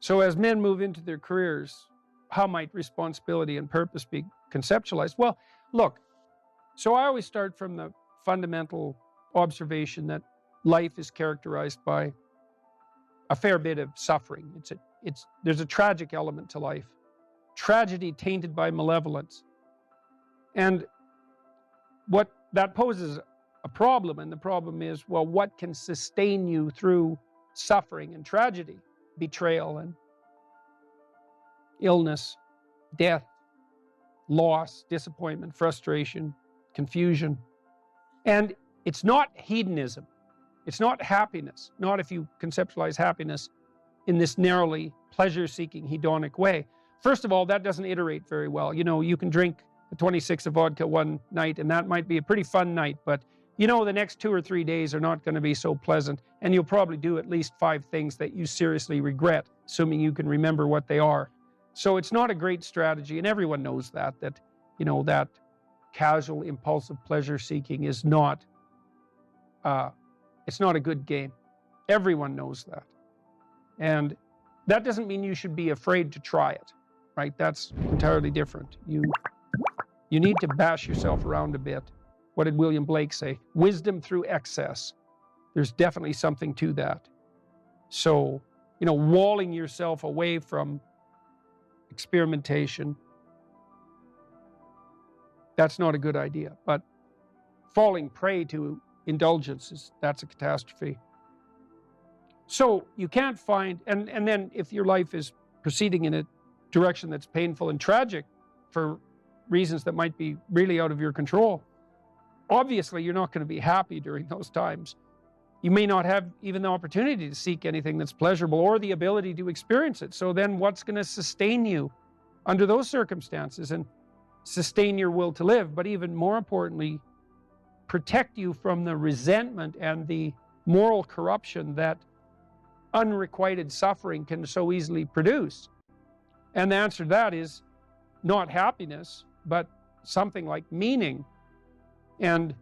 So as men move into their careers, how might responsibility and purpose be conceptualized? Well, look, so I always start from the fundamental observation that life is characterized by a fair bit of suffering. There's a tragic element to life. Tragedy tainted by malevolence. And what that poses a problem, and the problem is, well, what can sustain you through suffering and tragedy, betrayal and illness, death, loss, disappointment, frustration, confusion. And it's not hedonism. It's not happiness, not if you conceptualize happiness in this narrowly pleasure-seeking hedonic way. First of all, that doesn't iterate very well. You know, you can drink a 26 of vodka one night, and that might be a pretty fun night, but you know the next 2 or 3 days are not going to be so pleasant, and you'll probably do at least 5 things that you seriously regret, assuming you can remember what they are. So it's not a great strategy, and everyone knows that you know, that casual, impulsive pleasure-seeking is not, it's not a good game. Everyone knows that. And that doesn't mean you should be afraid to try it, right? That's entirely different. You need to bash yourself around a bit. What did William Blake say? Wisdom through excess. There's definitely something to that. So, you know, walling yourself away from experimentation, that's not a good idea. But falling prey to indulgences, that's a catastrophe. So you can't find, and then if your life is proceeding in a direction that's painful and tragic for reasons that might be really out of your control, obviously you're not going to be happy during those times. You may not have even the opportunity to seek anything that's pleasurable or the ability to experience it. So then what's going to sustain you under those circumstances and sustain your will to live, but even more importantly, protect you from the resentment and the moral corruption that unrequited suffering can so easily produce? And the answer to that is not happiness, but something like meaning. And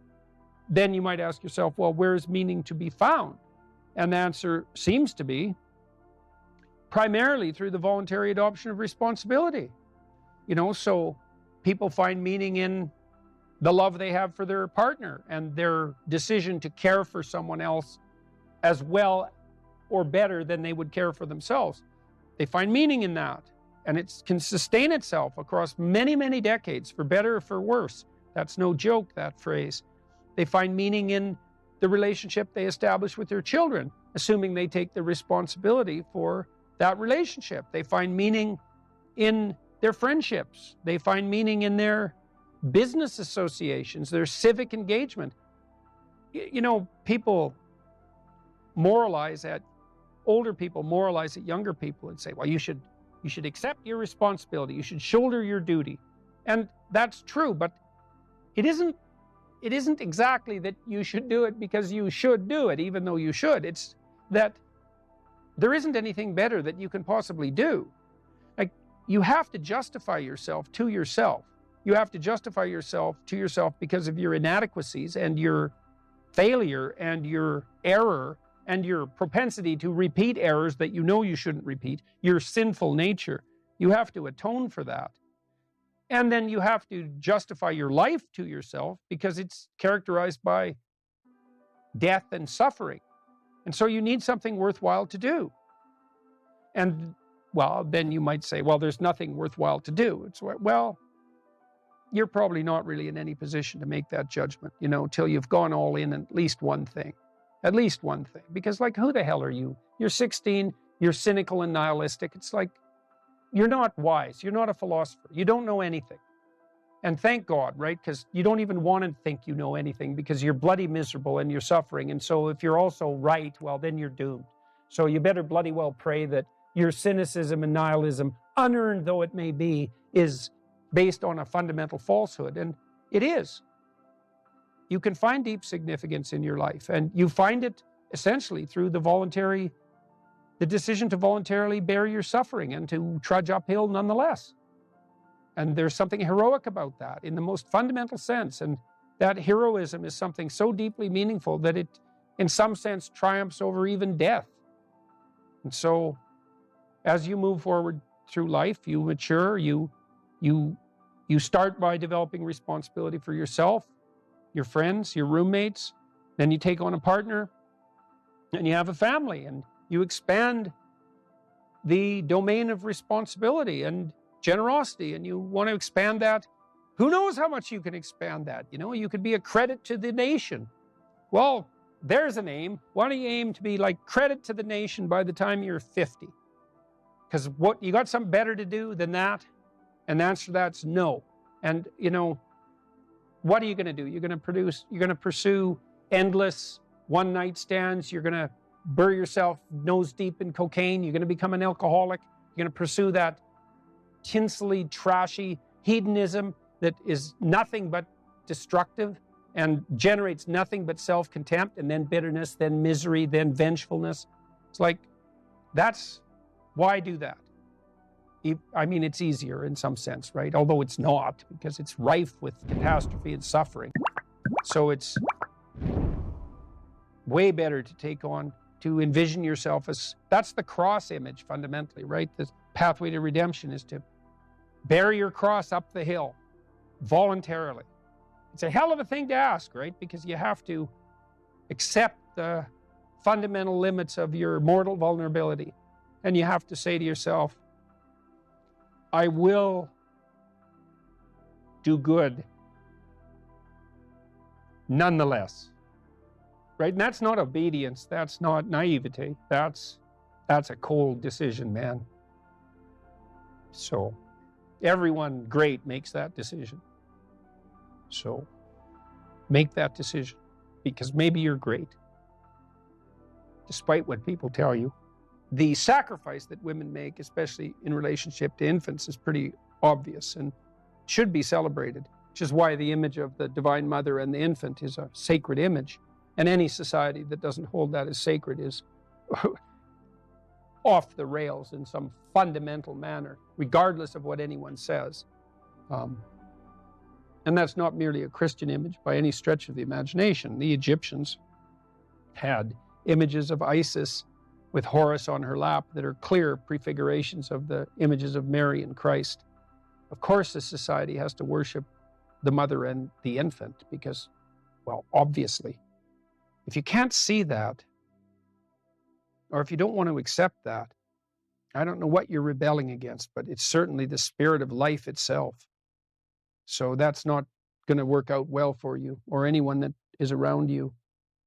then you might ask yourself, well, where is meaning to be found? And the answer seems to be primarily through the voluntary adoption of responsibility. You know, so people find meaning in the love they have for their partner and their decision to care for someone else as well or better than they would care for themselves. They find meaning in that, and it can sustain itself across many, many decades, for better or for worse. That's no joke, that phrase. They find meaning in the relationship they establish with their children, assuming they take the responsibility for that relationship. They find meaning in their friendships. They find meaning in their business associations, their civic engagement. You know, people moralize at, older people moralize at younger people and say, well, you should accept your responsibility. You should shoulder your duty. And that's true, but it isn't exactly that you should do it because you should do it, even though you should. It's that there isn't anything better that you can possibly do. Like, you have to justify yourself to yourself. You have to justify yourself to yourself because of your inadequacies and your failure and your error and your propensity to repeat errors that you know you shouldn't repeat, your sinful nature. You have to atone for that. And then you have to justify your life to yourself because it's characterized by death and suffering. And so you need something worthwhile to do. And, well, then you might say, well, there's nothing worthwhile to do. It's, well, you're probably not really in any position to make that judgment, you know, till you've gone all in at least one thing. At least one thing. Because, like, who the hell are you? You're 16, you're cynical and nihilistic. It's like, you're not wise. You're not a philosopher. You don't know anything. And thank God, right? Because you don't even want to think you know anything because you're bloody miserable and you're suffering. And so if you're also right, well, then you're doomed. So you better bloody well pray that your cynicism and nihilism, unearned though it may be, is based on a fundamental falsehood. And it is. You can find deep significance in your life, and you find it essentially through the decision to voluntarily bear your suffering and to trudge uphill nonetheless. And there's something heroic about that in the most fundamental sense. And that heroism is something so deeply meaningful that it, in some sense, triumphs over even death. And so as you move forward through life, you mature, you start by developing responsibility for yourself, your friends, your roommates. Then you take on a partner and you have a family, and you expand the domain of responsibility and generosity, and you want to expand that. Who knows how much you can expand that? You could be a credit to the nation. Well, there's an aim. Why don't you aim to be like credit to the nation by the time you're 50? Because what, you got something better to do than that? And the answer to that's no. And what are you going to do? You're going to pursue endless one-night stands. You're going to bury yourself nose deep in cocaine. You're going to become an alcoholic. You're going to pursue that tinsely, trashy hedonism that is nothing but destructive and generates nothing but self-contempt, and then bitterness, then misery, then vengefulness. It's like, why do that? I mean, it's easier in some sense, right? Although it's not, because it's rife with catastrophe and suffering. So it's way better to envision yourself as, that's the cross image fundamentally, right? The pathway to redemption is to bear your cross up the hill voluntarily. It's a hell of a thing to ask, right? Because you have to accept the fundamental limits of your mortal vulnerability. And you have to say to yourself, I will do good nonetheless. Right? And that's not obedience. That's not naivete. That's a cold decision, man. So everyone great makes that decision. So make that decision, because maybe you're great, despite what people tell you. The sacrifice that women make, especially in relationship to infants, is pretty obvious and should be celebrated, which is why the image of the Divine Mother and the infant is a sacred image. And any society that doesn't hold that as sacred is off the rails in some fundamental manner, regardless of what anyone says. And that's not merely a Christian image by any stretch of the imagination. The Egyptians had images of Isis with Horus on her lap that are clear prefigurations of the images of Mary and Christ. Of course, this society has to worship the mother and the infant because, well, obviously, if you can't see that, or if you don't want to accept that, I don't know what you're rebelling against, but it's certainly the spirit of life itself. So that's not going to work out well for you or anyone that is around you.